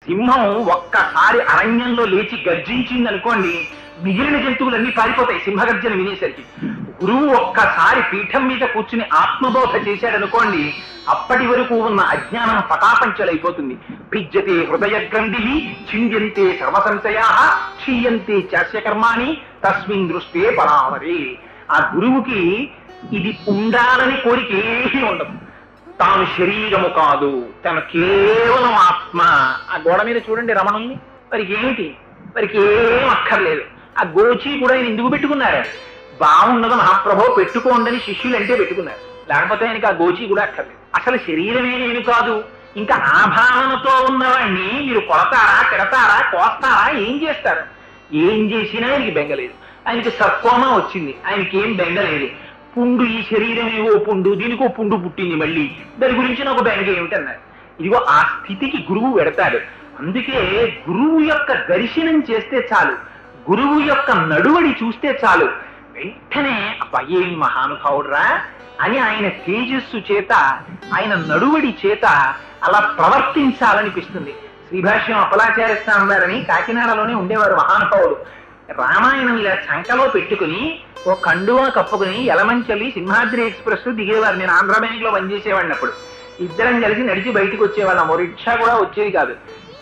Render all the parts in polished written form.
సింహం ఒక్కసారి అరణ్యంలో లేచి గర్జించింది అనుకోండి, మిగిలిన జంతువులన్నీ పారిపోతాయి సింహగర్జన వినేసరికి. గురువు ఒక్కసారి పీఠం మీద కూర్చుని ఆత్మబోధ చేశాడనుకోండి, అప్పటి వరకు ఉన్న అజ్ఞానం పటాపంచలైపోతుంది. పిజ్యతే హృదయ గ్రంథి చింద్యంతే సర్వసంశయా క్షీయంతే చాస్యకర్మాణి తస్మిన్ దృష్టే పరావరే. ఆ గురువుకి ఇది ఉండాలని కోరిక ఏమీ ఉండదు. తాను శరీరము కాదు, తను కేవలం ఆత్మ. ఆ గోడ మీద చూడండి రమణుల్ని, వారికి ఏమిటి, వారికి ఏం అక్కర్లేదు. ఆ గోచి కూడా ఆయన ఎందుకు పెట్టుకున్నారు? బాగున్నది మహాప్రభో పెట్టుకోండి శిష్యులు అంటే పెట్టుకున్నారు, లేకపోతే ఆయనకి ఆ గోచి కూడా అక్కర్లేదు. అసలు శరీరమే నేను కాదు. ఇంకా ఆ భావనతో ఉన్నవాడిని మీరు కొడతారా, తిడతారా, కోస్తారా, ఏం చేస్తారు? ఏం చేసినా ఆయనకి బెంగలేదు. ఆయనకి సత్కోమం వచ్చింది, ఆయనకి ఏం బెంగలేదు. పుండు, ఈ శరీరం ఏవో పుండు, దీనికో పుండు పుట్టింది, మళ్ళీ దాని గురించి నాకు బెంగ ఏమిటన్నారు. ఇదిగో ఆ స్థితికి గురువు పెడతాడు. అందుకే గురువు యొక్క దర్శనం చేస్తే చాలు, గురువు యొక్క నడువడి చూస్తే చాలు, వెంటనే అబ్బా ఏం మహానుభావుడురా అని ఆయన తేజస్సు చేత, ఆయన నడువడి చేత అలా ప్రవర్తించాలనిపిస్తుంది. శ్రీభాష్యం అప్పలాచార్య స్వామి వారని కాకినాడలోనే ఉండేవారు మహానుభావుడు. రామాయణం ఇలా చంకలో పెట్టుకుని ఓ కండువా కప్పుకుని యలమంచలి సింహాద్రి ఎక్స్ప్రెస్ దిగేవారు. నేను ఆంధ్ర బ్యాంక్ లో పనిచేసేవాడిని అప్పుడు. ఇద్దరం కలిసి నడిచి బయటకు వచ్చేవాళ్ళం. ఓ రిక్షా కూడా వచ్చేది కాదు.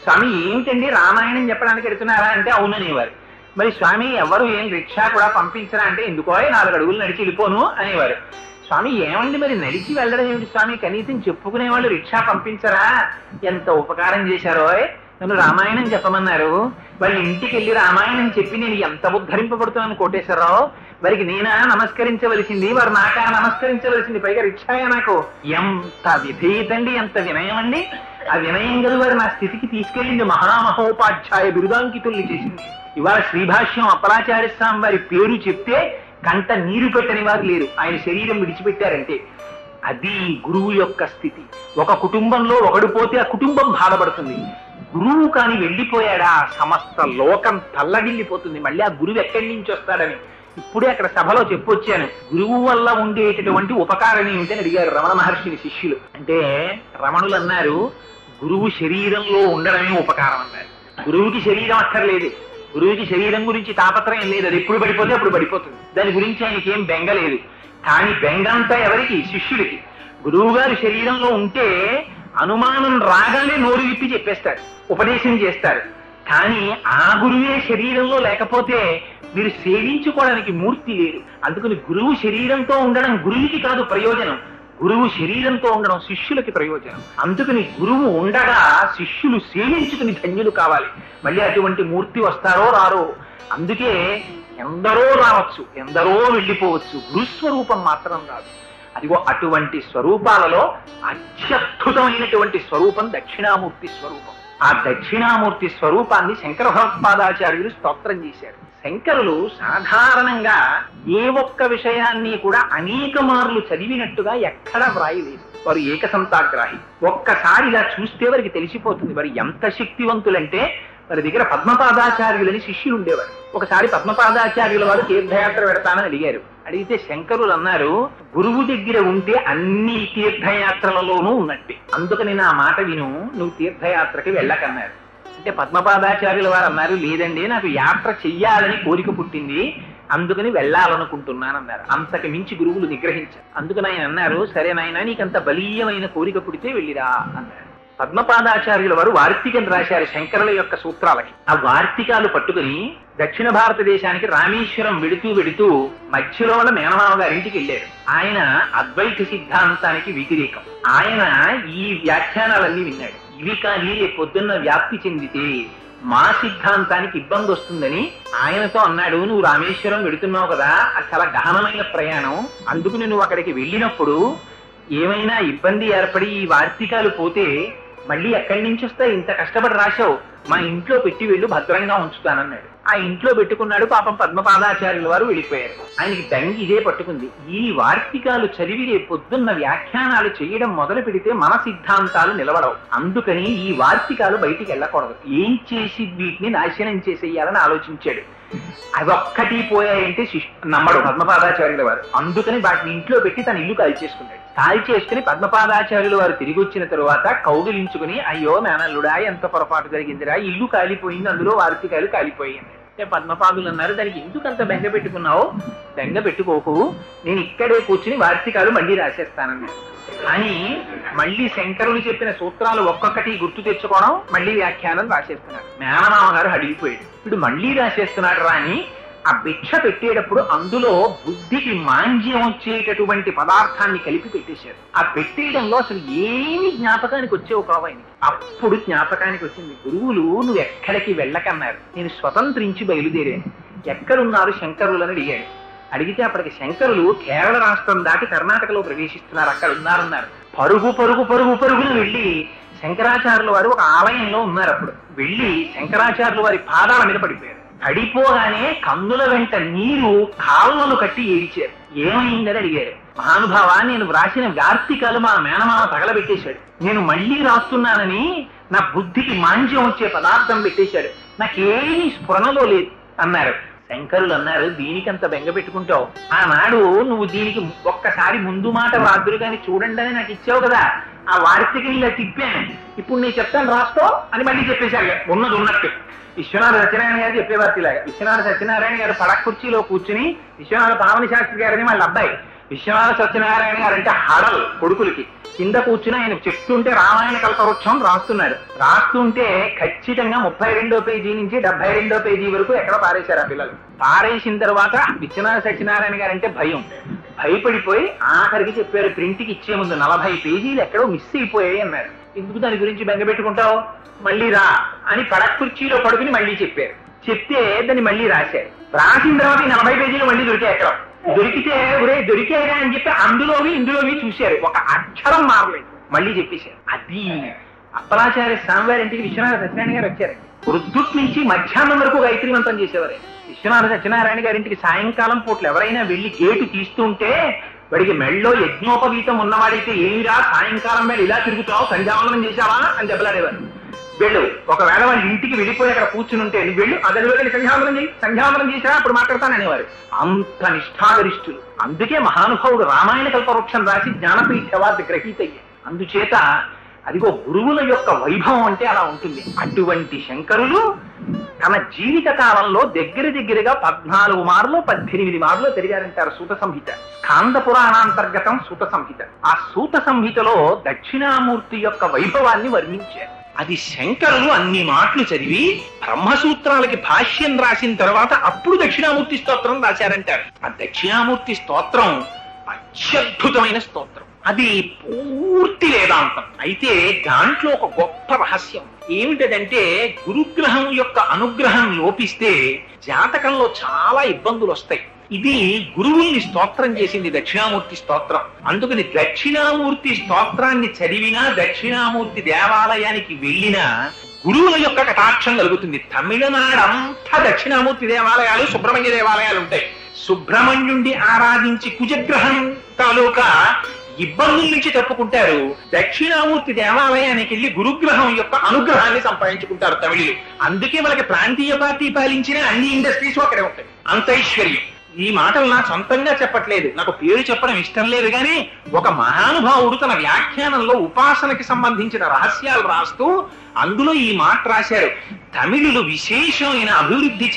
స్వామి ఏమిటండి రామాయణం చెప్పడానికి ఎడుతున్నారా అంటే అవుననేవారు. మరి స్వామి ఎవరు ఏం రిక్షా కూడా పంపించరా అంటే ఎందుకో 4 అడుగులు నడిచి వెళ్ళిపోను అనేవారు. స్వామి ఏమండి మరి నడిచి వెళ్ళడం ఏమిటి స్వామి, కనీసం చెప్పుకునే వాళ్ళు రిక్షా పంపించరా? ఎంత ఉపకారం చేశారో, నన్ను రామాయణం చెప్పమన్నారు, వాళ్ళ ఇంటికి వెళ్ళి రామాయణం చెప్పి నేను ఎంత ఉద్ధరింపబడుతున్నాను కోటేశ్వరరావు, వారికి నేనా నమస్కరించవలసింది, వారు నాకా నమస్కరించవలసింది, పైగా రిక్షాయా నాకు. ఎంత విధేయతండి, ఎంత వినయం అండి. ఆ వినయం గల వారు నా స్థితికి తీసుకెళ్ళింది, మహామహోపాధ్యాయ బిరుదాంకితుల్ని చేసింది. ఇవాళ శ్రీభాష్యం అప్పలాచార్య స్వామి వారి పేరు చెప్తే కంట నీరు పెట్టని వారు లేరు, ఆయన శరీరం విడిచిపెట్టారంటే. అది గురువు యొక్క స్థితి. ఒక కుటుంబంలో ఒకడు పోతే ఆ కుటుంబం బాధపడుతుంది. గురువు కాని వెళ్ళిపోయాడా సమస్త లోకం తల్లడిల్లిపోతుంది. మళ్ళీ ఆ గురువు ఎక్కడి నుంచి వస్తాడని ఇప్పుడే అక్కడ సభలో చెప్పొచ్చాను. గురువు వల్ల ఉండేటటువంటి ఉపకారం ఏమిటని అడిగారు రమణ మహర్షిని శిష్యులు. అంటే రమణులు అన్నారు, గురువు శరీరంలో ఉండడమే ఉపకారం అన్నారు. గురువుకి శరీరం అక్కర్లేదు, గురువుకి శరీరం గురించి తాపత్రయం లేదు, అది ఎప్పుడు పడిపోతే అప్పుడు పడిపోతుంది, దాని గురించి ఆయనకి ఏం బెంగ లేదు. కానీ బెంగంతా ఎవరికి? శిష్యుడికి. గురువు గారు శరీరంలో ఉంటే అనుమానం రాగానే నోరు విప్పి చెప్పేస్తారు, ఉపదేశం చేస్తారు. కానీ ఆ గురువే శరీరంలో లేకపోతే మీరు సేవించుకోవడానికి మూర్తి లేదు. అందుకని గురువు శరీరంతో ఉండడం గురువుకి కాదు ప్రయోజనం, గురువు శరీరంతో ఉండడం శిష్యులకి ప్రయోజనం. అందుకని గురువు ఉండగా శిష్యులు సేవించుకుని ధన్యులు కావాలి. మళ్ళీ అటువంటి మూర్తి వస్తారో రారో. అందుకే ఎందరో రావచ్చు, ఎందరో వెళ్ళిపోవచ్చు, గురుస్వరూపం మాత్రం రాదు. అదిగో అటువంటి స్వరూపాలలో అత్యద్భుతమైనటువంటి స్వరూపం దక్షిణామూర్తి స్వరూపం. ఆ దక్షిణామూర్తి స్వరూపాన్ని శంకర భగవత్పాదాచార్యులు స్తోత్రం చేశారు. శంకరులు సాధారణంగా ఏ ఒక్క విషయాన్ని కూడా అనేక మార్లు చదివినట్టుగా ఎక్కడా వ్రాయలేదు. వారు ఏకసంతాగ్రాహి. ఒక్కసారి ఇలా చూస్తే వారికి తెలిసిపోతుంది వారు ఎంత శక్తివంతులంటే. వారి దగ్గర పద్మపాదాచార్యులని శిష్యులు ఉండేవారు. ఒకసారి పద్మపాదాచార్యుల వారు తీర్థయాత్ర పెడతానని అడిగారు. అడిగితే శంకరులు అన్నారు, గురువు దగ్గర ఉంటే అన్ని తీర్థయాత్రలలోనూ ఉన్నట్టే, అందుకని నా మాట విను, నువ్వు తీర్థయాత్రకి వెళ్ళకన్నారు. అంటే పద్మపాదాచార్యుల వారు అన్నారు, లేదండి నాకు యాత్ర చెయ్యాలని కోరిక పుట్టింది, అందుకని వెళ్ళాలనుకుంటున్నాను అన్నారు. అంతకు మించి గురువులు నిగ్రహించారు. అందుకని ఆయన అన్నారు, సరే నాయన నీకంత బలీయమైన కోరిక పుడితే వెళ్ళిరా అన్నారు. పద్మపాదాచార్యుల వారు వార్తికం రాశారు శంకరుల యొక్క సూత్రాలకి. ఆ వార్తికాలు పట్టుకుని దక్షిణ భారతదేశానికి రామేశ్వరం వెడుతూ మధ్యలో వాళ్ళ మేనమామ గారింటికి వెళ్ళారు. ఆయన అద్వైత సిద్ధాంతానికి వ్యతిరేకం. ఆయన ఈ వ్యాఖ్యానాలన్నీ విన్నాడు. ఇవి కానీ పొద్దున్న వ్యాప్తి చెందితే మా సిద్ధాంతానికి ఇబ్బంది వస్తుందని ఆయనతో అన్నాడు, నువ్వు రామేశ్వరం వెడుతున్నావు కదా, అది చాలా గహనమైన ప్రయాణం, అందుకని నువ్వు అక్కడికి వెళ్ళినప్పుడు ఏమైనా ఇబ్బంది ఏర్పడి ఈ వార్తికాలు పోతే మళ్ళీ ఎక్కడి నుంచి వస్తాయి, ఇంత కష్టపడి రాశావు, మా ఇంట్లో పెట్టి వెళ్ళు, భద్రంగా ఉంచుతానన్నాడు. ఆ ఇంట్లో పెట్టుకున్నాడు. పాపం పద్మపాదాచార్యుల వారు వెళ్ళిపోయారు. ఆయనకి దంగి ఇదే పట్టుకుంది. ఈ వార్తికాలు చదివి పొద్దున్న వ్యాఖ్యానాలు చేయడం మొదలు పెడితే మన సిద్ధాంతాలు నిలబడవు, అందుకని ఈ వార్తికాలు బయటికి వెళ్ళకూడదు, ఏం చేసి వీటిని నాశనం చేసేయాలని ఆలోచించాడు. అదొక్కటి పోయాయంటే నమ్మడు పద్మపాదాచార్యుల వారు. అందుకని వాటిని ఇంట్లో పెట్టి తన ఇల్లు కాల్చేసుకున్నాడు. కాల్చేసుకుని పద్మపాదాచార్యుల వారు తిరిగి వచ్చిన తరువాత కౌగిలించుకుని, అయ్యో మేనల్లుడా ఎంత పొరపాటు జరిగిందిరా, ఇల్లు కాలిపోయింది, అందులో వార్తికాయలు కాలిపోయింది. పద్మపాదులు అన్నారు, దానికి ఎందుకంత బెంగ పెట్టుకున్నావు? బెంగ పెట్టుకోకు, నేను ఇక్కడే కూర్చుని వార్తికాలు మళ్ళీ రాసేస్తానన్నాడు. అని మళ్ళీ శంకరులు చెప్పిన సూత్రాలు ఒక్కొక్కటి గుర్తు తెచ్చుకోవడం, మళ్ళీ వ్యాఖ్యానం రాసేస్తున్నాడు. మేనమామ గారు అడిగిపోయాడు, ఇప్పుడు మళ్ళీ రాసేస్తున్నాడు రా అని. ఆ భిక్ష పెట్టేటప్పుడు అందులో బుద్ధికి మాంజ్యం వచ్చేటటువంటి పదార్థాన్ని కలిపి పెట్టేశారు. ఆ పెట్టేయడంలో అసలు ఏమి జ్ఞాపకానికి వచ్చేవు కావాయని. అప్పుడు జ్ఞాపకానికి వచ్చింది, గురువులు నువ్వు ఎక్కడికి వెళ్ళకన్నారు, నేను స్వతంత్రించి బయలుదేరాను. ఎక్కడున్నారు శంకరులు అని అడిగాడు. అడిగితే అప్పటికి శంకరులు కేరళ రాష్ట్రం దాటి కర్ణాటకలో ప్రవేశిస్తున్నారు, అక్కడ ఉన్నారన్నారు. పరుగు పరుగు పరుగు పరుగున వెళ్ళి శంకరాచార్యుల వారు ఒక ఆలయంలో ఉన్నారు. అప్పుడు వెళ్ళి శంకరాచార్యుల వారి పాదాల మీద పడిపోయారు. పడిపోగానే కన్నుల వెంట నీరు కాళ్ళను కట్టి ఏడిచారు. ఏమైందని అడిగారు. మహానుభావ, నేను వ్రాసిన వార్తికాలు మా మేనమామ తగలబెట్టేశాడు, నేను మళ్ళీ రాస్తున్నానని నా బుద్ధికి మాంజ్యం వచ్చే పదార్థం పెట్టేశాడు, నాకేమీ స్ఫురణలో లేదు అన్నారు. శంకరులు అన్నారు, దీనికంత బెంగ పెట్టుకుంటావు, ఆనాడు నువ్వు దీనికి ఒక్కసారి ముందు మాట వ్రాదురు కానీ చూడండి అని నాకు ఇచ్చావు కదా, ఆ వార్తికి ఇలా తిప్పాను, ఇప్పుడు నేను చెప్తాను రాసుకో అని మళ్ళీ చెప్పేశారు. ఉన్నది ఉన్నట్టు విశ్వనాథ సత్యనారాయణ గారు చెప్పేవారు ఇలాగా. విశ్వనాథ సత్యనారాయణ గారు పడక కుర్చీలో కూర్చుని, విశ్వనాథ పావని శాస్త్రి గారని వాళ్ళ అబ్బాయి, విశ్వనాథ సత్యనారాయణ గారు అంటే హడలు కొడుకులకి, కింద కూర్చుని ఆయన చెప్తుంటే రామాయణ కల్పవృక్షం రాస్తున్నారు. రాస్తుంటే ఖచ్చితంగా 32వ పేజీ నుంచి 72వ పేజీ వరకు ఎక్కడ పారేశారు ఆ పిల్లలు. పారేసిన తర్వాత విశ్వనాథ సత్యనారాయణ గారు అంటే భయం, భయపడిపోయి ఆఖరికి చెప్పారు, ప్రింట్కి ఇచ్చే ముందు 40 పేజీలు ఎక్కడో మిస్ అయిపోయాయి అన్నారు. ఎందుకు దాని గురించి బెంగ పెట్టుకుంటావు, మళ్ళీ రా అని పడక కుర్చీలో పడుకుని మళ్ళీ చెప్పారు. చెప్తే దాన్ని మళ్ళీ రాశారు. రాసిన తర్వాత 40 పేజీలు మళ్ళీ దొరికాయి. ఎక్కడ దొరికితే ఒరే దొరికాయిరా అని చెప్పి అందులోవి ఇందులోవి చూశారు, ఒక అక్షరం మారలేదు, మళ్ళీ చెప్పేశారు. అది అప్పలాచార్య స్వామివారి ఇంటికి విశ్వనాథ సత్యనారాయణ గారు వచ్చారండి. వృద్ధుట్ నుంచి మధ్యాహ్నం వరకు గాయత్రీమంతం చేసేవారే. విశ్వనాథ సత్యనారాయణ గారింటికి సాయంకాలం పూట్లు ఎవరైనా వెళ్లి గేటు తీస్తుంటే వాడికి మెళ్ళలో యజ్ఞోపవీతం ఉన్నవాడైతే, ఏమిరా సాయంకాలం వేళ ఇలా తిరుగుతావు, సంధ్యావందనం చేశావా అని దెబ్బలాడేవారు. వెళ్ళు, ఒకవేళ వాళ్ళ ఇంటికి వెళ్ళిపోయి అక్కడ కూర్చుని ఉంటే నువ్వు వెళ్ళు, అదలు వెళ్ళి సంధ్యావందనం చేయి, సంధ్యావందనం చేసినా అప్పుడు మాట్లాడతాననేవారు. అంత నిష్ఠాగరిష్ఠులు. అందుకే మహానుభావుడు రామాయణ కల్పవృక్షం రాసి జ్ఞానపీఠ అవార్డు గ్రహీత అయ్యారు. అందుచేత అదిగో గురువుల యొక్క వైభవం అంటే అలా ఉంటుంది. అటువంటి శంకరులు తన జీవిత కాలంలో దగ్గరగా 14 మార్లు 18 మార్లు తిరిగారంటారు. సూత సంహిత, స్కాంద పురాణాంతర్గతం సూత సంహిత. ఆ సూత సంహితలో దక్షిణామూర్తి యొక్క వైభవాన్ని వర్ణించారు. అది శంకరులు అన్ని మాటలు చదివి బ్రహ్మసూత్రాలకి భాష్యం రాసిన తర్వాత అప్పుడు దక్షిణామూర్తి స్తోత్రం రాశారంటారు. ఆ దక్షిణామూర్తి స్తోత్రం అత్యద్భుతమైన స్తోత్రం. అది పూర్తి వేదాంతం. అయితే దాంట్లో ఒక గొప్ప రహస్యం ఏమిటంటే, గురుగ్రహం యొక్క అనుగ్రహం లోపిస్తే జాతకంలో చాలా ఇబ్బందులు వస్తాయి. ఇది గురువుల్ని స్తోత్రం చేసింది దక్షిణామూర్తి స్తోత్రం. అందుకని దక్షిణామూర్తి స్తోత్రాన్ని చదివినా, దక్షిణామూర్తి దేవాలయానికి వెళ్ళినా గురువుల యొక్క కటాక్షం కలుగుతుంది. తమిళనాడంతా దక్షిణామూర్తి దేవాలయాలు, సుబ్రహ్మణ్య దేవాలయాలు ఉంటాయి. సుబ్రహ్మణ్యుండి ఆరాధించి కుజగ్రహం తాలూకా ఇబ్బందుల నుంచి తప్పుకుంటారు. దక్షిణామూర్తి దేవాలయానికి వెళ్ళి గురుగ్రహం యొక్క అనుగ్రహాన్ని సంపాదించుకుంటారు తమిళులు. అందుకే వాళ్ళకి ప్రాంతీయ పార్టీ పాలించిన అన్ని ఇండస్ట్రీస్ అక్కడే ఉంటాయి. అంత ఐశ్వర్యం. ఈ మాటలు నా సొంతంగా చెప్పట్లేదు, నాకు పేరు చెప్పడం ఇష్టం లేదు, కానీ ఒక మహానుభావుడు తన వ్యాఖ్యానంలో ఉపాసనకి సంబంధించిన రహస్యాలు రాస్తూ అందులో ఈ మాట రాశారు. తమిళులు విశేషమైన అభివృద్ధి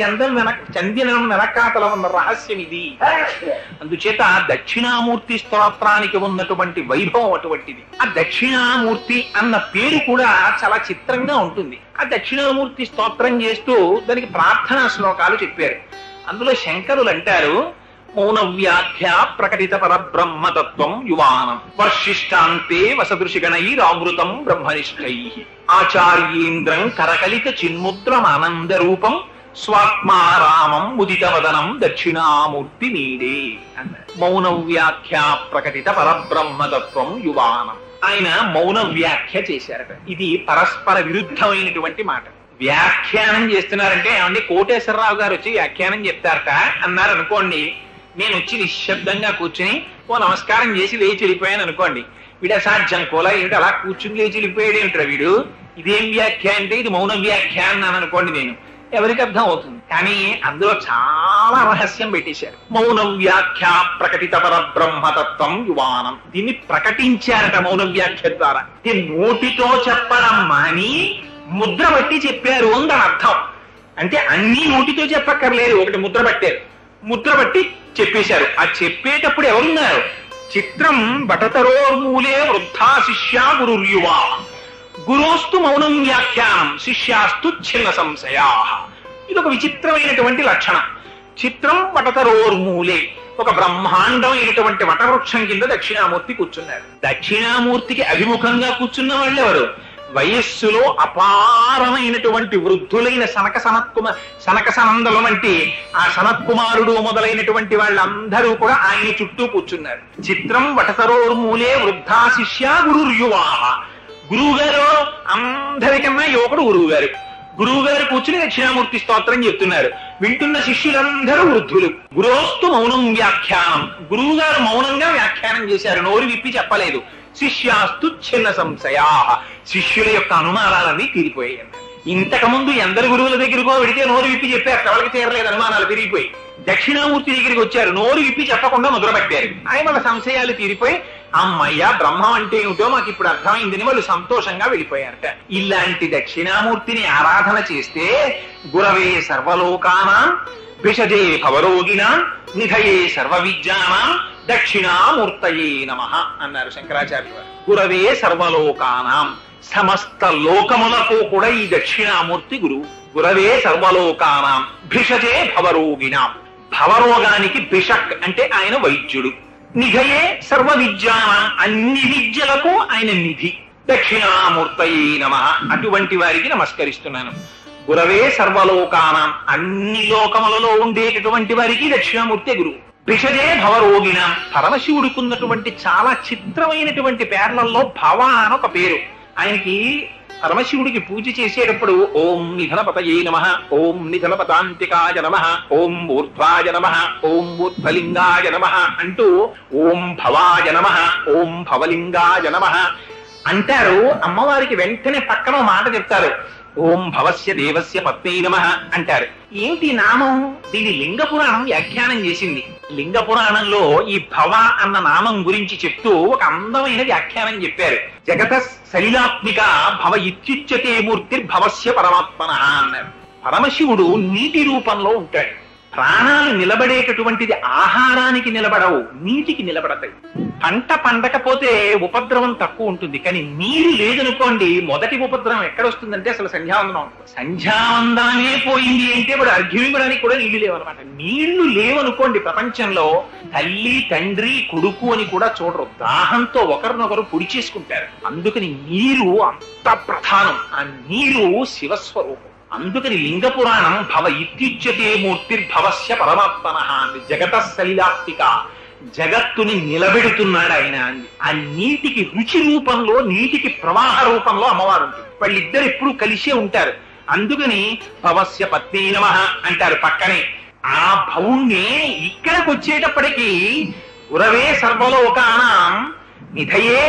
చెందిన వెనకాతల ఉన్న రహస్యం ఇది. అందుచేత దక్షిణామూర్తి స్తోత్రానికి ఉన్నటువంటి వైభవం అటువంటిది. ఆ దక్షిణామూర్తి అన్న పేరు కూడా చాలా చిత్రంగా ఉంటుంది. ఆ దక్షిణామూర్తి స్తోత్రం చేస్తూ దానికి ప్రార్థనా శ్లోకాలు చెప్పారు. అందులో శంకరులు అంటారు, మౌన వ్యాఖ్య ప్రకటిత పరబ్రహ్మతత్వం యువానం వర్షిష్టాంతే వసదృశిగణైరామృతం బ్రహ్మనిష్టై ఆచార్యేంద్రం కరకలిత చిన్ముద్రమానంద రూపం స్వాత్మారామం ముదితవదనం దక్షిణామూర్తి నీడే అన్నారు. మౌన వ్యాఖ్య ప్రకటిత పరబ్రహ్మతత్వం యువానం. ఆయన మౌన వ్యాఖ్య చేశారట. ఇది పరస్పర విరుద్ధమైనటువంటి మాట. వ్యాఖ్యానం చేస్తున్నారంటే, ఏమండి కోటేశ్వరరావు గారు వచ్చి వ్యాఖ్యానం చెప్తారట అన్నారు అనుకోండి, నేను వచ్చి నిశ్శబ్దంగా కూర్చుని ఓ నమస్కారం చేసి లేచి వెళ్ళిపోయాను అనుకోండి, వీడు అసాధ్యం కోలా ఏమిటి అలా కూర్చుని లేచి వెళ్ళిపోయాడు ఏమిట్రా వీడు, ఇదేం వ్యాఖ్య అంటే ఇది మౌన వ్యాఖ్య అన్నాను అనుకోండి. ఎవరికి అర్థం అవుతుంది. కానీ అందులో చాలా రహస్యం పెట్టేశారు. మౌన వ్యాఖ్య ప్రకటిత పర బ్రహ్మతత్వం యువానం. దీన్ని ప్రకటించారట మౌన వ్యాఖ్య ద్వారా. నోటితో చెప్పడం మాని ముద్ర బట్టి చెప్పారు అని దాని అర్థం. అంటే అన్ని నోటితో చెప్పక్కర్లేదు, ఒకటి ముద్ర పట్టారు, ముద్ర బట్టి చెప్పేశారు. ఆ చెప్పేటప్పుడు ఎవరున్నారు? చిత్రం బటతరోర్మూలే వృద్ధా శిష్యా గురుర్యువా గురోస్తు మౌనం వ్యాఖ్యానం శిష్యాస్తు ఛిన్న సంశయా. ఇది ఒక విచిత్రమైనటువంటి లక్షణం. చిత్రం వటతరోర్మూలే, ఒక బ్రహ్మాండమైనటువంటి వటవృక్షం కింద దక్షిణామూర్తి కూర్చున్నారు. దక్షిణామూర్తికి అభిముఖంగా కూర్చున్న వాళ్ళు ఎవరు? వయస్సులో అపారమైనటువంటి వృద్ధులైన సనక సనందలు వంటి ఆ సనత్కుమారుడు మొదలైనటువంటి వాళ్ళందరూ కూడా ఆయన చుట్టూ కూర్చున్నారు. చిత్రం వటతరోర్మూలే వృద్ధా శిష్యా గురుర్యువా. గురువు గారు అందరికన్నా యువకుడు గురువు గారు. గురువు గారు కూర్చుని దక్షిణామూర్తి స్తోత్రం చెప్తున్నారు. వింటున్న శిష్యులందరూ వృద్ధులు. గురోస్తు మౌనం వ్యాఖ్యానం. గురువు గారు మౌనంగా వ్యాఖ్యానం చేశారు, నోరు విప్పి చెప్పలేదు. శిష్యాస్తు ఛిన్న సంశయా. శిష్యుల యొక్క అనుమానాలన్నీ తీరిపోయాయి. ఇంతకుముందు ఎందరు గురువుల దగ్గరకో వెడితే నోరు విప్పి చెప్పారు, ఎవరికి తీరలేదు, అనుమానాలు తిరిగిపోయి. దక్షిణామూర్తి దగ్గరికి వచ్చారు, నోరు విప్పి చెప్పకుండా మొదలుపెట్టారు. ఆయన వాళ్ళ సంశయాలు తీరిపోయి అమ్మయ్య బ్రహ్మం అంటే ఏమిటో మాకు ఇప్పుడు అర్థమైందని వాళ్ళు సంతోషంగా వెళ్ళిపోయారట. ఇలాంటి దక్షిణామూర్తిని ఆరాధన చేస్తే గురవే సర్వలోకానాం విషజే భవరోగిణాం నిధయే సర్వ విద్యానాం దక్షిణామూర్తయే నమః అన్నారు శంకరాచార్య వారు. గురవే సర్వలోకానాం, సమస్త లోకములకు కూడా ఈ దక్షిణామూర్తి గురువు. గురవే సర్వలోకానాం భిషజే భవరోగిణాం. భవరోగానికి భిషక్ అంటే ఆయన వైద్యుడు. నిధయే సర్వ విద్యానాం, అన్ని విద్యలకు ఆయన నిధి. దక్షిణామూర్తయే నమః. అటువంటి వారికి నమస్కరిస్తున్నాను. గురవే సర్వలోకానాం, అన్ని లోకములలో ఉండేటటువంటి వారికి దక్షిణామూర్తి గురువు. భిషజే భవరోగిణాం. పరమశివుడుకున్నటువంటి చాలా చిత్రమైనటువంటి పేర్లలో భవ అని ఒక పేరు. ఆయనకి పరమశివుడికి పూజ చేసేటప్పుడు ఓం నిధనపతయే నమః, ఓం నిధనపతాంతికాయ నమః, ఓం ఊర్ధ్వాయ నమః, ఓం ఊర్ధ్వలింగాయ నమః అంటూ ఓం భవాయ నమః, ఓం భవలింగాయ నమః అంటారు. అమ్మవారికి వెంటనే పక్కన మాట చెప్తారు, ఓం భవస్య దేవస్య పత్ని నమః అంటారు. ఏమిటి నామం? దీని లింగ పురాణం వ్యాఖ్యానం చేసింది. లింగ పురాణంలో ఈ భవ అన్న నామం గురించి చెప్తూ ఒక అందమైన వ్యాఖ్యానం చెప్పారు. జగత సలిలాత్మిక భవ ఇత్యుచ్యతే మూర్తిర్భవస్య పరమాత్మనః అన్నారు. పరమశివుడు నీటి రూపంలో ఉంటాడు. ప్రాణాలు నిలబడేటటువంటిది ఆహారానికి నిలబడవు, నీటికి నిలబడతాయి. పంట పండకపోతే ఉపద్రవం తక్కువ ఉంటుంది, కానీ నీరు లేదనుకోండి మొదటి ఉపద్రవం ఎక్కడొస్తుందంటే అసలు సంధ్యావందనం ఉంటుంది. సంధ్యావందనమే పోయింది అంటే ఇప్పుడు అర్ఘ్యం ఇవ్వడానికి కూడా నీళ్లు లేవన్నమాట. నీళ్లు లేవనుకోండి ప్రపంచంలో తల్లి తండ్రి కొడుకు అని కూడా చూడరు, దాహంతో ఒకరినొకరు పొడి చేసుకుంటారు. అందుకని నీరు అంత ప్రధానం. ఆ నీరు శివస్వరూపం. అందుకని లింగ పురాణం భవ ఇత్యుచ్యతే మూర్తిర్భవస్య పరమాత్మనః అంది. జగత సలిలాత్మిక, జగత్తుని నిలబెడుతున్నాడు ఆయన అంది. ఆ నీటికి రుచి రూపంలో, నీటికి ప్రవాహ రూపంలో అమ్మవారు ఉంటుంది. వాళ్ళిద్దరు ఎప్పుడు కలిసే ఉంటారు. అందుకని భవస్య పత్ని నమః అంటారు పక్కనే. ఆ భవుణ్ణి ఇక్కడికి వచ్చేటప్పటికీ గురవే సర్వలోకానాం నిధయే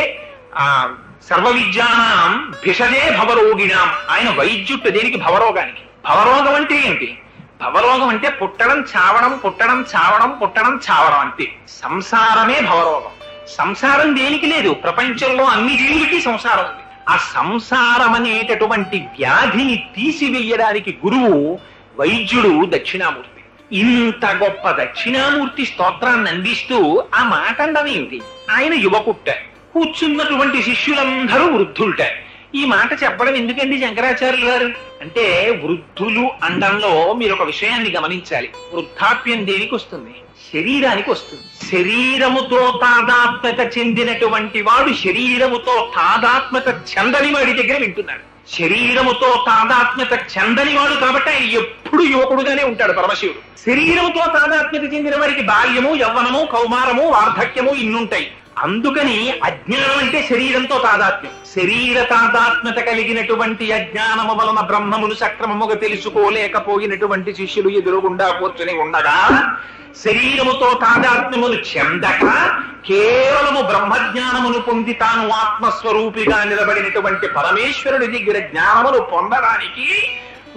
సర్వ విద్యానాం భిషజే భవరోగిణాం. ఆయన వైద్యుట్టు దేనికి? భవరోగానికి. భవరోగం అంటే ఏంటి? భవరోగం అంటే పుట్టడం చావడం, పుట్టడం చావడం, పుట్టడం చావడం అంతే. సంసారమే భవరోగం. సంసారం దేనికి లేదు? ప్రపంచంలో అన్ని జీవులకి సంసారం ఉంది. ఆ సంసారం అనేటటువంటి వ్యాధిని తీసివేయడానికి గురువు వైద్యుడు దక్షిణామూర్తి. ఇంత గొప్ప దక్షిణామూర్తి స్తోత్రాన్ని అందిస్తూ ఆ మాట అండం ఏమిటి? ఆయన యువకుట్ట, కూర్చున్నటువంటి శిష్యులందరూ వృద్ధులుట. ఈ మాట చెప్పడం ఎందుకండి శంకరాచార్యులు గారు అంటే, వృద్ధులు అండంలో మీరు ఒక విషయాన్ని గమనించాలి. వృద్ధాప్యం దేనికి వస్తుంది? శరీరానికి వస్తుంది. శరీరముతో తాదాత్మ్యత చెందినటువంటి వాడు శరీరముతో తాదాత్మ్యత చెందని వాడి దగ్గర వింటున్నాడు. శరీరముతో తాదాత్మ్యత చెందని వాడు కాబట్టి ఆయన ఎప్పుడు యువకుడుగానే ఉంటాడు పరమశివుడు. శరీరముతో తాదాత్మ్యత చెందిన వారికి బాల్యము, యవ్వనము, కౌమారము, వార్ధక్యము ఇన్నుంటాయి. అందుకని అజ్ఞానం అంటే శరీరంతో తాదాత్మ్యం. శరీర తాదాత్మ్యత కలిగినటువంటి అజ్ఞానము వలన బ్రహ్మమును సక్రమముగా తెలుసుకోలేకపోయినటువంటి శిష్యులు ఎదురుగుండా కూర్చొని ఉండగా, శరీరముతో తాదాత్మ్యమును చెందక కేవలము బ్రహ్మజ్ఞానమును పొంది తాను ఆత్మస్వరూపిగా నిలబడినటువంటి పరమేశ్వరుడి దగ్గర జ్ఞానమును పొందడానికి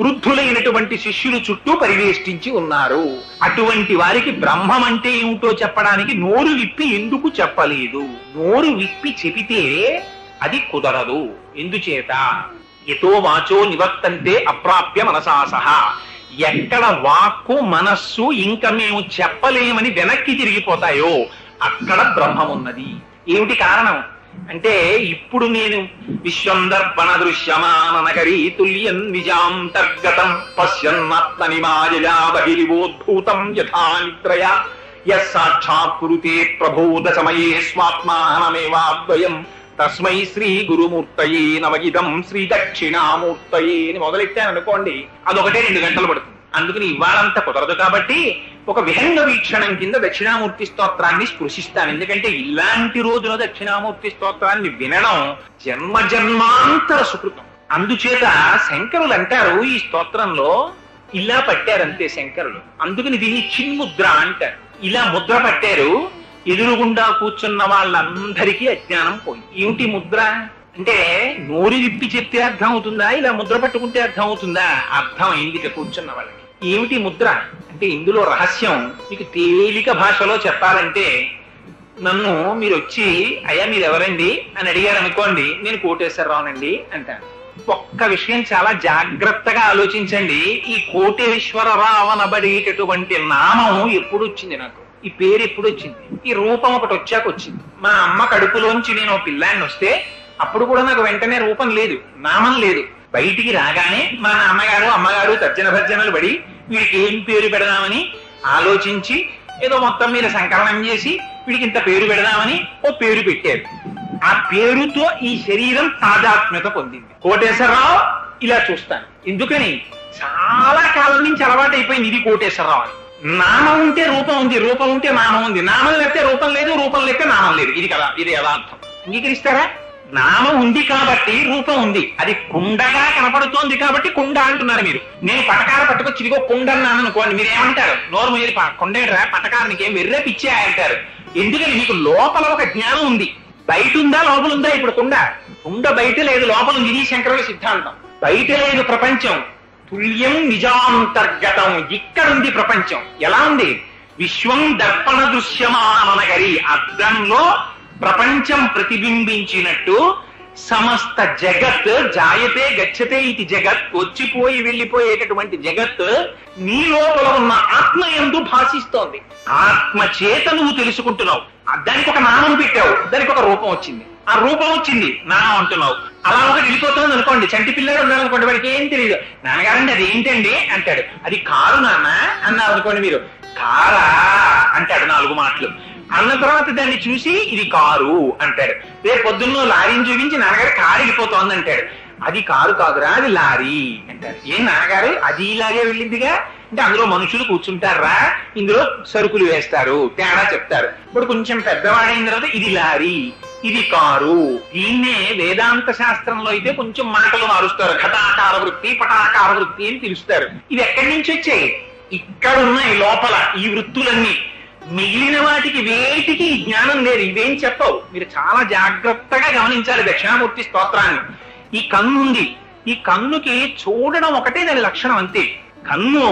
వృద్ధులైనటువంటి శిష్యులు చుట్టూ పరివేష్టించి ఉన్నారు. అటువంటి వారికి బ్రహ్మం అంటే ఏమిటో చెప్పడానికి నోరు విప్పి ఎందుకు చెప్పలేదు? నోరు విప్పి చెబితే అది కుదరదు. ఎందుచేత? ఎతో వాచో నివర్తంతే అప్రాప్య మనసా సహా. ఎక్కడ వాక్కు మనస్సు ఇంకా మేము చెప్పలేమని వెనక్కి తిరిగిపోతాయో అక్కడ బ్రహ్మం ఉన్నది. ఏమిటి కారణం అంటే, ఇప్పుడు నేను విశ్వందర్పణ దృశ్యమాననగరీ తుల్యం నిజాంతర్గతం పశ్యన్నాత్మని మాయయా బహిరివోద్భూతం యథా నిద్రయా యస్సాక్షాత్ కురుతే ప్రబోధ సమయే స్వాత్మానమేవాద్వయం తస్మై శ్రీ గురుమూర్తయే నమగిదం శ్రీ దక్షిణామూర్తయే అని మొదలెట్టాను అనుకోండి, అదొకటే 2 గంటలు పడుతుంది. అందుకని ఇవాళంతా కుదరదు కాబట్టి ఒక విహంగ వీక్షణం కింద దక్షిణామూర్తి స్తోత్రాన్ని స్పృశిస్తాను. ఎందుకంటే ఇలాంటి రోజున దక్షిణామూర్తి స్తోత్రాన్ని వినడం జన్మ జన్మాంతర సుకృతం. అందుచేత శంకరులు అంటారు, ఈ స్తోత్రంలో ఇలా పట్టారంతే శంకరులు. అందుకని దీన్ని చిన్ముద్ర అంటారు. ఇలా ముద్ర పట్టారు, ఎదురుగుండా కూర్చున్న వాళ్ళందరికీ అజ్ఞానం పోయి. ఏమిటి ముద్ర అంటే, నోరు విప్పి చెప్తే అర్థం అవుతుందా, ఇలా ముద్ర పట్టుకుంటే అర్థం అవుతుందా? అర్థం అయింది కూర్చున్న వాళ్ళకి. ఏమిటి ముద్ర అంటే, ఇందులో రహస్యం మీకు తేలిక భాషలో చెప్పాలంటే, నన్ను మీరు వచ్చి అయ్యా మీరు ఎవరండి అని అడిగారు అనుకోండి, నేను కోటేశ్వరరావునండి అంటాను. ఒక్క విషయం చాలా జాగ్రత్తగా ఆలోచించండి. ఈ కోటేశ్వరరావు అనబడేటటువంటి నామం ఎప్పుడు వచ్చింది నాకు? ఈ పేరు ఎప్పుడు వచ్చింది? ఈ రూపం ఒకటి వచ్చాక వచ్చింది. మా అమ్మ కడుపులోంచి నేను పిల్లాన్ని వస్తే అప్పుడు కూడా నాకు వెంటనే రూపం లేదు, నామం లేదు. బయటికి రాగానే మా నాన్నగారు అమ్మగారు తర్జన భర్జనలు పడి వీడికి ఏం పేరు పెడదామని ఆలోచించి ఏదో మొత్తం మీద సంకలనం చేసి వీడికి ఇంత పేరు పెడదామని ఓ పేరు పెట్టారు. ఆ పేరుతో ఈ శరీరం తాదాత్మ్యత పొందింది. కోటేశ్వరరావు ఇలా చూస్తాను. ఎందుకని? చాలా కాలం నుంచి అలవాటు అయిపోయింది ఇది కోటేశ్వరరావు అని. నామం ఉంటే రూపం ఉంది, రూపం ఉంటే నామం ఉంది, నామం లేకపోతే రూపం లేదు, రూపం లేకపోతే నామం లేదు. ఇది కదా, ఇది యథార్థం. అంగీకరిస్తారా? నామం ఉంది కాబట్టి రూపం ఉంది. అది కుండగా కనపడుతోంది కాబట్టి కుండ అంటున్నారు మీరు. నేను పటకార పట్టుకొచ్చి ఇదిగో కుండ అన్నాను అనుకోండి, మీరు ఏమంటారు? నోరు మీద కొండేట్రా పటకారానికి ఏం వెర్రే పిచ్చే అంటారు. ఎందుకని? మీకు లోపల ఒక జ్ఞానం ఉంది. బయట ఉందా లోపల ఉందా? ఇప్పుడు కుండ బయట లేదు, లోపల ఉంది. ఇది శంకరుల సిద్ధాంతం. బయట లేదు ప్రపంచం, తుల్యం నిజాంతర్గతం. ఇక్కడుంది ప్రపంచం. ఎలా ఉంది? విశ్వం దర్పణ దృశ్యమాననగరి. అద్దంలో ప్రపంచం ప్రతిబింబించినట్టు సమస్త జగత్ జాయతే గచ్చతే ఇది జగత్, వచ్చిపోయి వెళ్ళిపోయేటటువంటి జగత్ నీ లోపల ఉన్న ఆత్మ యందు భాషిస్తోంది. ఆత్మ చేత నువ్వు తెలుసుకుంటున్నావు. దానికి ఒక నామం పెట్టావు, దానికి ఒక రూపం వచ్చింది. ఆ రూపం వచ్చింది, నామం అంటున్నావు. అలా ఒకటి వెళ్ళిపోతుంది అనుకోండి, చంటి పిల్లలు ఉన్నాడు అనుకోండి, వాడికి ఏం తెలియదు. నాన్నగారండి అది ఏంటండి అంటాడు. అది కారు నాన్న అన్నారు అనుకోండి, మీరు కారా అంటాడు 4 మాటలు. అన్న తర్వాత దాన్ని చూసి ఇది కారు అంటాడు. రేపు పొద్దున్న లారీని చూపించి నాన్నగారు కారు వెళ్ళిపోతోంది అంటాడు. అది కారు కాదురా, అది లారీ అంటారు. ఏం నాన్నగారు అది ఇలాగే వెళ్ళిందిగా అంటే, అందులో మనుషులు కూర్చుంటారా, ఇందులో సరుకులు వేస్తారు, తేడా చెప్తారు. ఇప్పుడు కొంచెం పెద్దవాడైన తర్వాత ఇది లారీ, ఇది కారు. దీన్నే వేదాంత శాస్త్రంలో అయితే కొంచెం మాటలు మారుస్తారు. ఘటాకార వృత్తి పటాకార వృత్తి అని పిలుస్తారు. ఇవి ఎక్కడి నుంచి వచ్చాయి? ఇక్కడ ఉన్నాయి లోపల ఈ వృత్తులన్నీ. మిగిలిన వాటికి వేటికి జ్ఞానం లేదు. ఇవేం చెప్పవు. మీరు చాలా జాగ్రత్తగా గమనించాలి దక్షిణామూర్తి స్తోత్రాన్ని. ఈ కన్ను ఉంది, ఈ కన్నుకి చూడడం ఒకటే దాని లక్షణం అంతే. కన్ను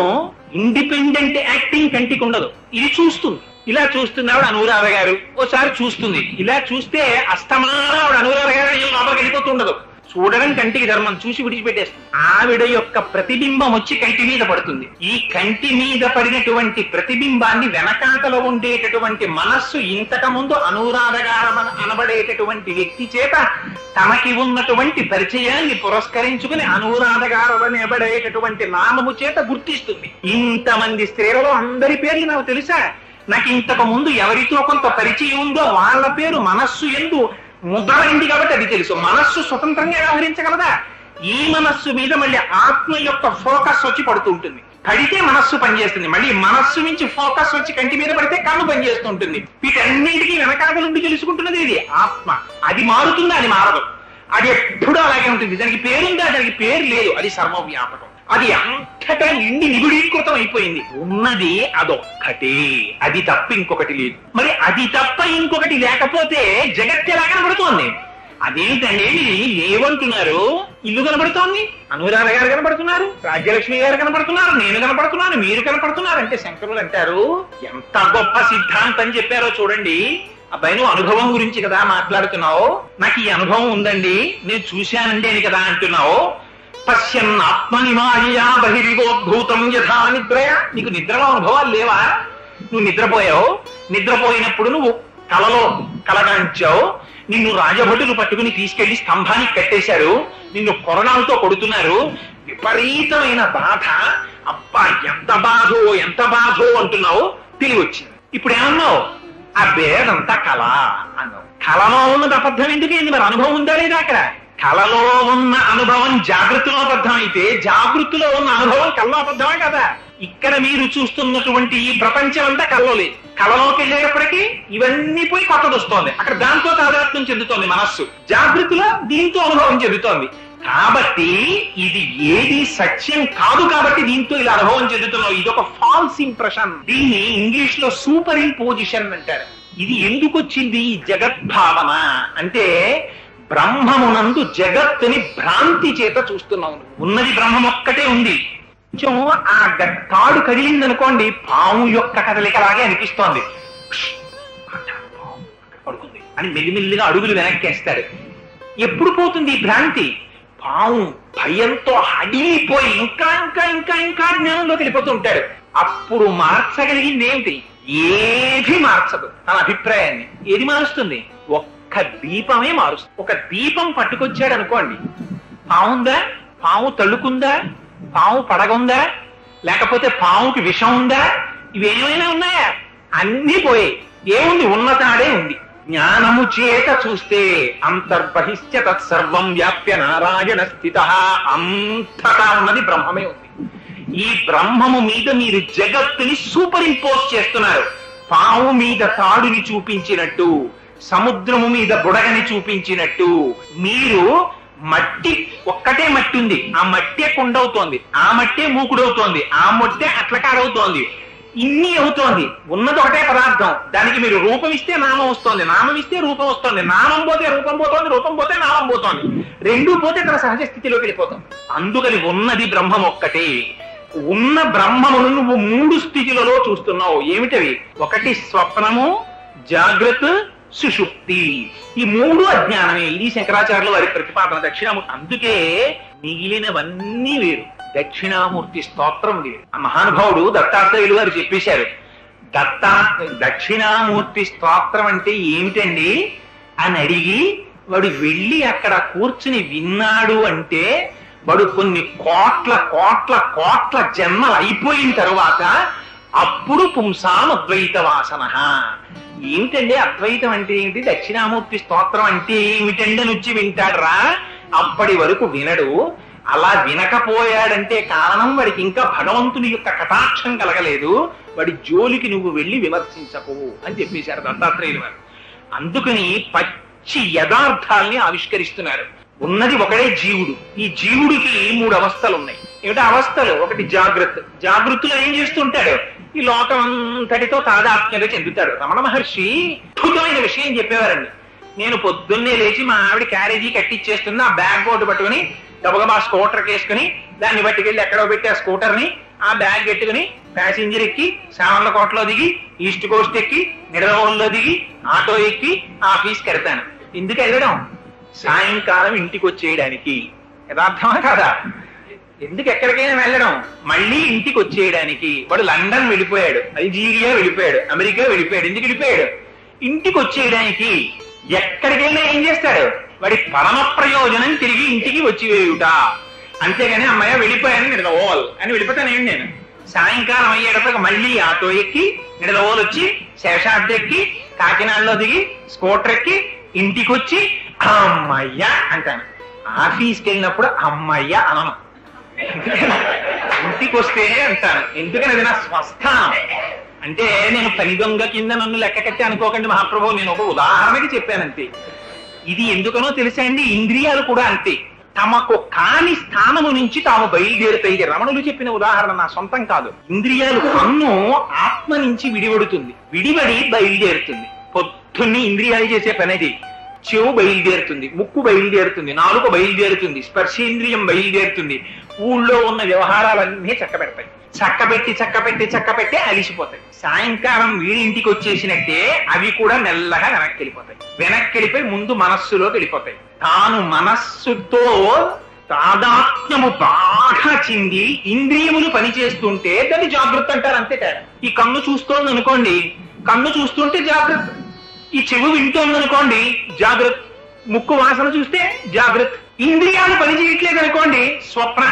ఇండిపెండెంట్ యాక్టింగ్ కంటికి ఉండదు. ఇది చూస్తుంది. ఇలా చూస్తుంది ఆవిడ అనురాధ గారు, ఓసారి చూస్తుంది. ఇలా చూస్తే అస్తమాన ఆవిడ అనురాధ గారు లోపలికి వెళ్ళిపోతుండదు. చూడడం కంటికి ధర్మం, చూసి విడిచిపెట్టేస్తుంది. ఆవిడ యొక్క ప్రతిబింబం వచ్చి కంటి మీద పడుతుంది. ఈ కంటి మీద పడినటువంటి ప్రతిబింబాన్ని వెనకాతలో ఉండేటటువంటి మనస్సు ఇంతకు ముందు అనురాధగారం అనబడేటటువంటి వ్యక్తి చేత తనకి ఉన్నటువంటి పరిచయాన్ని పురస్కరించుకుని అనురాధగారం అనబడేటటువంటి నామము చేత గుర్తిస్తుంది. ఇంతమంది స్త్రీలలో అందరి పేర్లు నాకు తెలుసా? నాకు ఇంతకు ముందు ఎవరితో కొంత పరిచయం ఉందో వాళ్ళ పేరు మనస్సు యందు ముద్రమైంది కాబట్టి అది తెలుసు. మనస్సు స్వతంత్రంగా వ్యవహరించగలదా? ఈ మనస్సు మీద మళ్ళీ ఆత్మ యొక్క ఫోకస్ వచ్చి పడుతూ ఉంటుంది. పడితే మనస్సు పనిచేస్తుంది. మళ్ళీ మనస్సు నుంచి ఫోకస్ వచ్చి కంటి మీద పడితే కన్ను పనిచేస్తుంటుంది. వీటన్నిటికీ వెనకాల నుండి తెలుసుకుంటున్నది ఇది ఆత్మ. అది మారుతుందా? అది మారదు. అది ఎప్పుడూ అలాగే ఉంటుంది. దానికి పేరుందా? దానికి పేరు లేదు. అది సర్వవ్యాపకం. అది అంతటా నిండి నిగుడీకృతం అయిపోయింది. ఉన్నది అదొక్కటే, అది తప్ప ఇంకొకటి లేదు. మరి అది తప్ప ఇంకొకటి లేకపోతే జగత్ ఎలా కనబడుతోంది? అదేంటండి లేవంటున్నారు, ఇల్లు కనబడుతోంది, అనురాధ గారు కనబడుతున్నారు, రాజ్యలక్ష్మి గారు కనబడుతున్నారు, నేను కనబడుతున్నాను, మీరు కనబడుతున్నారు అంటే శంకరులు అంటారు ఎంత గొప్ప సిద్ధాంతం చెప్పారో చూడండి. అబ్బాయి నువ్వు అనుభవం గురించి కదా మాట్లాడుతున్నావు, నాకు ఈ అనుభవం ఉందండి, నేను చూశానండి అని కదా అంటున్నావు. పశ్యన్ ఆత్మని మాయా బహిరివోద్భూతం యథా నిద్రయ. నీకు నిద్రలో అనుభవాలు లేవా? నువ్వు నిద్రపోయావు, నిద్రపోయినప్పుడు నువ్వు కలలో కలగాంచావు, నిన్ను రాజభటులు పట్టుకుని తీసుకెళ్లి స్తంభానికి కట్టేశారు, నిన్ను కొరణాలతో కొడుతున్నారు, విపరీతమైన బాధ, అబ్బా ఎంత బాధో ఎంత బాధో అంటున్నావు, తెలివి వచ్చింది. ఇప్పుడు ఏమన్నావు? అబ్బే అదంతా కళ అన్నావు. కళలో ఉన్నది అబద్ధం ఎందుకైంది? మరి అనుభవం ఉందా లేదా? అక్కడ కళలో ఉన్న అనుభవం జాగ్రత్తలో అబద్ధం అయితే జాగృతిలో ఉన్న అనుభవం కళలో అబద్ధమే కదా. ఇక్కడ మీరు చూస్తున్నటువంటి ఈ ప్రపంచం అంతా కళలో లేదు. కళలోకి వెళ్ళేటప్పటికీ ఇవన్నీ పోయి కొత్తది వస్తోంది, అక్కడ దాంతో తాదాత్మ్యం చెందుతోంది మనస్సు, జాగృతిలో దీంతో అనుభవం చెందుతోంది. కాబట్టి ఇది ఏది సత్యం కాదు కాబట్టి దీంతో ఇలా అనుభవం చెందుతున్నావు. ఇది ఒక ఫాల్స్ ఇంప్రెషన్. దీన్ని ఇంగ్లీష్ లో సూపర్ ఇంపోజిషన్ అంటారు. ఇది ఎందుకు వచ్చింది ఈ జగద్భావన అంటే బ్రహ్మమునందు జగత్తుని భ్రాంతి చేత చూస్తున్నావు. ఉన్నది బ్రహ్మం ఒక్కటే ఉంది. కొంచెం ఆ తాడు కదిలిందనుకోండి, పాము యొక్క కదలికలాగే అనిపిస్తోంది, పడుకుంది అని మెల్లిమెల్లిగా అడుగులు వెనక్కేస్తాడు. ఎప్పుడు పోతుంది ఈ భ్రాంతి? పాము భయంతో అడిగిపోయి ఇంకా ఇంకా ఇంకా ఇంకా జ్ఞానంలోకి వెళ్ళిపోతూ ఉంటాడు. అప్పుడు మార్చగలిగింది ఏమిటి? ఏది మార్చదు తన అభిప్రాయాన్ని. ఏది మారుస్తుంది? ఒక్క దీపమే మారుస్తుంది. ఒక దీపం పట్టుకొచ్చాడు అనుకోండి, పావుందా? పాము తళ్ళుకుందా? పాము పడగుందా? లేకపోతే పాముకి విషం ఉందా? ఇవేమైనా ఉన్నాయా? అన్నీ పోయాయి. ఏముంది? ఉన్నతాడే ఉంది. జ్ఞానము చేత చూస్తే అంతర్బహిష్ట తత్సర్వం వ్యాప్య నారాయణ స్థిత, అంతటా ఉన్నది బ్రహ్మమే ఉంది. ఈ బ్రహ్మము మీద మీరు జగత్తుని సూపర్ ఇంపోజ్ చేస్తున్నారు. పాము మీద తాడుని చూపించినట్టు, సముద్రము మీద బుడగని చూపించినట్టు మీరు మట్టి ఒక్కటే మట్టి ఉంది, ఆ మట్టే కుండవుతోంది, ఆ మట్టే మూకుడవుతోంది, ఆ మట్టే అట్లకాడవుతోంది, ఇన్ని అవుతోంది. ఉన్నది ఒకటే పదార్థం, దానికి మీరు రూపం ఇస్తే నామం వస్తోంది, నామం ఇస్తే రూపం వస్తోంది, నామం పోతే రూపం పోతోంది, రూపం పోతే నామం పోతోంది, రెండూ పోతే తన సహజ స్థితిలోకి వెళ్ళిపోతాం. అందుకని ఉన్నది బ్రహ్మం ఒక్కటే. ఉన్న బ్రహ్మమును నువ్వు మూడు స్థితిలలో చూస్తున్నావు. ఏమిటవి? ఒకటి స్వప్నము, జాగ్రత్త, సుషుప్తి. ఈ మూడు అజ్ఞానమే. ఇది శంకరాచార్యుల వారి ప్రతిపాదన. దక్షిణామూర్తి. అందుకే మిగిలినవన్నీ వేరు, దక్షిణామూర్తి స్తోత్రం వేరు. ఆ మహానుభావుడు దత్తాత్రేయులు గారు చెప్పేశారు, దక్షిణామూర్తి స్తోత్రం అంటే ఏమిటండి అని అడిగి వాడు వెళ్ళి అక్కడ కూర్చుని విన్నాడు అంటే వాడు కొన్ని కోట్ల కోట్ల కోట్ల జన్మలు అయిపోయిన తరువాత అప్పుడు పుంసాం అద్వైత వాసన. ఏమిటండి అద్వైతం అంటే ఏమిటి, దక్షిణామూర్తి స్తోత్రం అంటే ఏమిటండి అని వచ్చి వింటాడ్రా. అప్పటి వరకు వినడు. అలా వినకపోయాడంటే కారణం వాడికి ఇంకా భగవంతుని యొక్క కటాక్షం కలగలేదు. వాడి జోలికి నువ్వు వెళ్ళి విమర్శించకు అని చెప్పేశారు దత్తాత్రేయులు వారు. అందుకని పచ్చి యథార్థాల్ని ఆవిష్కరిస్తున్నారు. ఉన్నది ఒకడే జీవుడు. ఈ జీవుడికి మూడు అవస్థలు ఉన్నాయి. ఏమిటి అవస్థలు? ఒకటి జాగ్రత్త. జాగృతిలో ఏం చేస్తుంటాడు? ఈ లోకం అంతటితో తాదాత్మ్యత చెందుతాడు. రమణ మహర్షి అద్భుతమైన విషయం చెప్పేవారండి. నేను పొద్దున్నే లేచి మా ఆవిడ క్యారేజీ కట్టిచ్చేస్తున్నా, ఆ బ్యాగ్ బోర్డు పట్టుకుని గబగబా స్కూటర్ వేసుకుని దాన్ని పట్టుకెళ్ళి ఎక్కడో పెట్టి ఆ స్కూటర్ ని ఆ బ్యాగ్ పెట్టుకుని ప్యాసింజర్ ఎక్కి సామర్లకోటలో దిగి ఈస్ట్ కోస్ట్ ఎక్కి నిడదవోలులో దిగి ఆటో ఎక్కి ఆఫీస్కి వెళ్తాను. ఎందుకు వెళ్ళడం? సాయంకాలం ఇంటికి వచ్చేయడానికి. యథార్థమా కాదా? ఎందుకు ఎక్కడికైనా వెళ్ళడం? మళ్ళీ ఇంటికి వచ్చేయడానికి. వాడు లండన్ వెళ్ళిపోయాడు, అల్జీరియా వెళ్ళిపోయాడు, అమెరికా వెళ్ళిపోయాడు. ఎందుకు వెళ్ళిపోయాడు? ఇంటికి వచ్చేయడానికి. ఎక్కడికైనా ఏం చేస్తాడు? వాడి పరమ ప్రయోజనం తిరిగి ఇంటికి వచ్చి వేయుట. అంతేగాని అమ్మాయి వెళ్ళిపోయాను నిడదవోల్ అని వెళ్ళిపోతానేంటి నేను. సాయంకాలం అయ్యేటప్పటికి మళ్ళీ ఆటో ఎక్కి నిడదవోలు వచ్చి శేషాద్రి ఎక్కి కాకినాడలో దిగి స్కూటర్ ఎక్కి ఇంటికి వచ్చి అమ్మయ్య అంటాను. ఆఫీస్కి వెళ్ళినప్పుడు అమ్మయ్య అనను, ఇంటికి వస్తే అంటాను. ఎందుకని అది నా స్వస్థానం. అంటే నేను పని దొంగ కింద నన్ను లెక్క కట్టి అనుకోకండి మహాప్రభు, నేను ఒక ఉదాహరణకి చెప్పానంతే. ఇది ఎందుకనో తెలుసా అండి, ఇంద్రియాలు కూడా అంతే. తమకు కాని స్థానము నుంచి తాము బయలుదేరుతాయి. రమణులు చెప్పిన ఉదాహరణ నా సొంతం కాదు. ఇంద్రియాలు కన్ను ఆత్మ నుంచి విడివడుతుంది, విడివడి బయలుదేరుతుంది. పొద్దున్నే ఇంద్రియాలు చేసే పనేది. చెవు బయలుదేరుతుంది, ముక్కు బయలుదేరుతుంది, నాలుక బయలుదేరుతుంది, స్పర్శేంద్రియం బయలుదేరుతుంది. ఊళ్ళో ఉన్న వ్యవహారాలన్నీ చక్కబెడతాయి. చక్కబెట్టి అలిసిపోతాయి. సాయంకాలం వీడింటికి వచ్చేసినట్టే అవి కూడా మెల్లగా వెనక్కి వెళ్ళిపోయి ముందు మనస్సులోకి వెళ్ళిపోతాయి. తాను మనస్సుతో తాదాత్మ్యము బాగా చెంది ఇంద్రియములు పనిచేస్తుంటే దాన్ని జాగృతి అంటారు, అంతే తేడా. ఈ కన్ను చూస్తోంది అనుకోండి, కన్ను చూస్తుంటే జాగ్రత్త. ఈ చెవు వింటోంది అనుకోండి, జాగ్రత్త. ముక్కు వాసన చూస్తే జాగ్రత్త. ఇంద్రియాలు పనిచేయట్లేదు అనుకోండి, స్వప్న.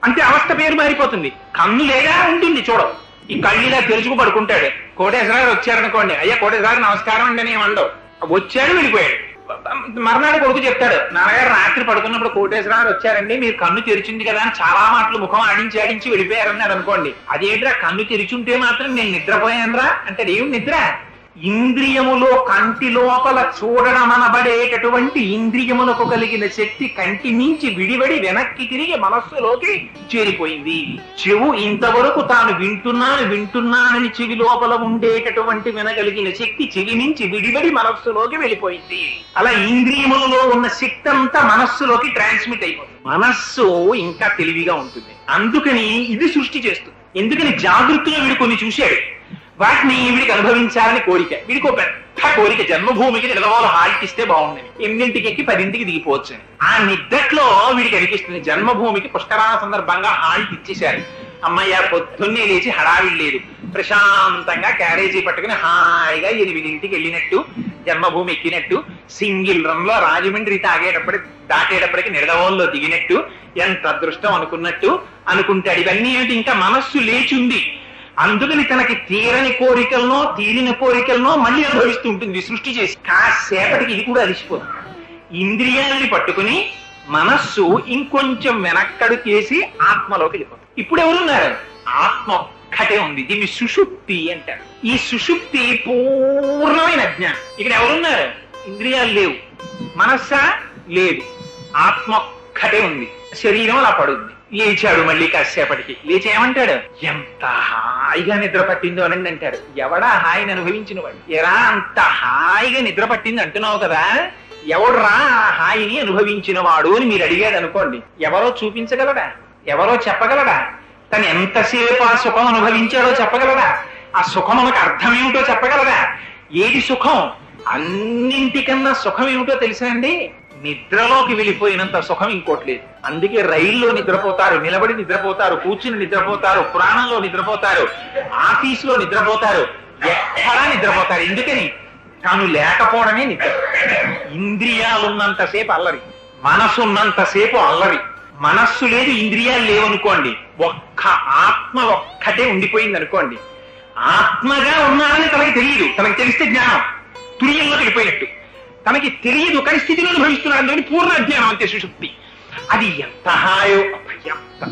అంటే అవస్థ పేరు మారిపోతుంది. కన్ను లేదా ఉంటుంది చూడవు. ఈ కళ్ళిలా తెరుచుకు పడుకుంటాడు. కోటేశ్వరరావు వచ్చారనుకోండి, అయ్యా కోటేశ్వరరావు నమస్కారం అండి అని ఏమండవు. వచ్చాడు వెళ్ళిపోయాడు. మర్నాడు కొడుకు చెప్తాడు, నాన్నగారు రాత్రి పడుకున్నప్పుడు కోటేశ్వరరావు వచ్చారండి, మీరు కన్ను తెరిచింది కదా అని చాలా మాటలు ముఖం ఆడించి వెళ్ళిపోయారన్నాడు అనుకోండి. అదేంట్రా కన్ను తెరిచుంటే మాత్రం నేను నిద్రపోయానరా అంటే ఏమి నిద్ర? ఇంద్రియములో కంటి లోపల చూడడం అనబడేటటువంటి ఇంద్రియములకు కలిగిన శక్తి కంటి నుంచి విడివడి వెనక్కి తిరిగి మనస్సులోకి చేరిపోయింది. చెవు ఇంతవరకు తాను వింటున్నానని చెవి లోపల ఉండేటటువంటి వినగలిగిన శక్తి చెవి నుంచి విడివడి మనస్సులోకి వెళ్ళిపోయింది. అలా ఇంద్రియములలో ఉన్న శక్తి అంతా మనస్సులోకి ట్రాన్స్మిట్ అయిపోతుంది. మనస్సు ఇంకా తెలివిగా ఉంటుంది. అందుకని ఇది సృష్టి చేస్తుంది. ఎందుకని జాగృతిలో వీడు కొన్ని చూశాడు, వాటిని వీడికి అనుభవించాలని కోరిక. వీడికి ఒక పెద్ద కోరిక, జన్మభూమికి నిలవాళ్ళు హాల్టిస్తే బాగుండని. 8ంటికి ఎక్కి 10ంటికి దిగిపోవచ్చు. ఆ నిద్దట్లో వీడికి అనిపిస్తుంది జన్మభూమికి పుష్కరాల సందర్భంగా హాల్ట్ ఇచ్చేశారు. అమ్మయ్య పొద్దున్నే లేచి హడావిడి లేదు, ప్రశాంతంగా క్యారేజీ పట్టుకుని హాయిగా 8ంటికి వెళ్ళినట్టు, జన్మభూమి ఎక్కినట్టు, సింగిల్ రన్ లో రాజమండ్రి దాటేటప్పటికి నిడదవోల్లో దిగినట్టు, ఎంత అదృష్టం అనుకున్నట్టు అనుకుంటాడు. ఇవన్నీ ఏమిటి? ఇంకా మనస్సు లేచుంది. అందుకని తనకి తీరని కోరికలనో తీరిన కోరికలనో మళ్ళీ అనుభవిస్తూ ఉంటుంది సృష్టి చేసి. కాసేపటికి ఇది కూడా అలిసిపోతుంది. ఇంద్రియాలని పట్టుకుని మనస్సు ఇంకొంచెం వెనక్కడు చేసి ఆత్మలోకి వెళ్ళిపోతుంది. ఇప్పుడు ఎవరున్నారు? ఆత్మ ఒక్కటే ఉంది. దీన్ని సుషుప్తి అంటారు. ఈ సుషుప్తి పూర్ణమైన అజ్ఞానం. ఇక్కడ ఎవరున్నారు? ఇంద్రియాలు లేవు, మనస్సా లేదు, ఆత్మ ఒక్కటే ఉంది. శరీరం అలా పడుద్ది. లేచాడు మళ్ళీ కాసేపటికి. లేచి ఏమంటాడు? ఎంత హాయిగా నిద్ర పట్టిందో అనండి అంటాడు. ఎవడా హాయిని అనుభవించిన వాడు? ఎరా అంత హాయిగా నిద్ర పట్టింది అంటున్నావు కదా, ఎవడురా హాయిని అనుభవించిన వాడు అని మీరు అడిగాడు అనుకోండి. ఎవరో చూపించగలడా? ఎవరో చెప్పగలడా? తను ఎంతసేపు ఆ సుఖం అనుభవించాడో చెప్పగలడా? ఆ సుఖం మనకు అర్థం ఏమిటో చెప్పగలదా? ఏది సుఖం? అన్నింటికన్నా సుఖం ఏమిటో తెలుసా అండి? నిద్రలోకి వెళ్ళిపోయినంత సుఖం ఇంకోట్లేదు. అందుకే రైల్లో నిద్రపోతారు, నిలబడి నిద్రపోతారు, కూర్చుని నిద్రపోతారు, పురాణంలో నిద్రపోతారు, ఆఫీసులో నిద్రపోతారు, ఎక్కడా నిద్రపోతారు. ఎందుకని? తాను లేకపోవడమే నిద్ర. ఇంద్రియాలున్నంతసేపు అల్లరి, మనసు ఉన్నంతసేపు అల్లరి. మనస్సు లేదు, ఇంద్రియాలు లేవనుకోండి, ఒక్క ఆత్మ ఒక్కటే ఉండిపోయింది అనుకోండి. ఆత్మగా ఉన్నానని తనకి తెలియదు. తనకి తెలిస్తే జ్ఞానం తుర్యంలోకి వెళ్ళిపోయినట్టు. తనకి తెలియదు కానీ స్థితిలో అనుభవిస్తున్నాడు. పూర్ణ అజ్ఞానం, అంతే సుషుప్తి. అది ఎంత హాయో, ఎంత